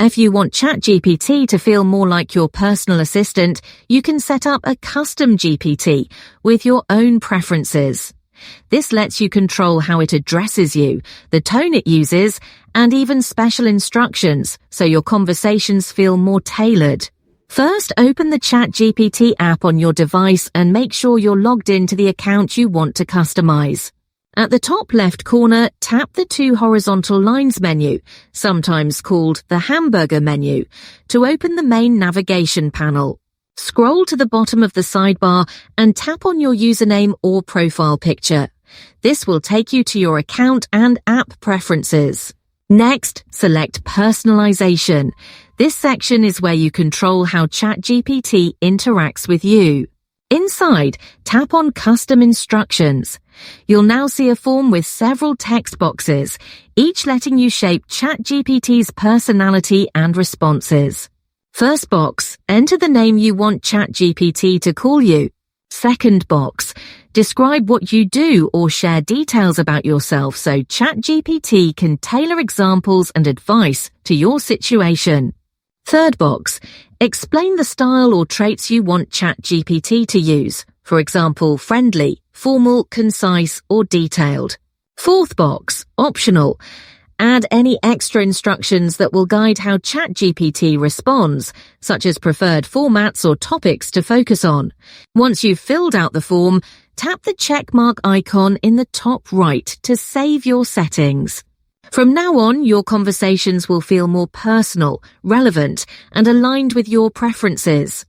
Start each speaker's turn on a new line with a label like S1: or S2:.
S1: If you want ChatGPT to feel more like your personal assistant, you can set up a custom GPT with your own preferences. This lets you control how it addresses you, the tone it uses, and even special instructions so your conversations feel more tailored. First, open the ChatGPT app on your device and make sure you're logged into the account you want to customize. At the top left corner, tap the two horizontal lines menu, sometimes called the hamburger menu, to open the main navigation panel. Scroll to the bottom of the sidebar and tap on your username or profile picture. This will take you to your account and app preferences. Next, select Personalization. This section is where you control how ChatGPT interacts with you. Inside, tap on Custom Instructions. You'll now see a form with several text boxes, each letting you shape ChatGPT's personality and responses. First box, enter the name you want ChatGPT to call you. Second box, describe what you do or share details about yourself so ChatGPT can tailor examples and advice to your situation. Third box, explain the style or traits you want ChatGPT to use. For example, friendly, formal, concise, or detailed. Fourth box, optional. Add any extra instructions that will guide how ChatGPT responds, such as preferred formats or topics to focus on. Once you've filled out the form, tap the checkmark icon in the top right to save your settings. From now on, your conversations will feel more personal, relevant, and aligned with your preferences.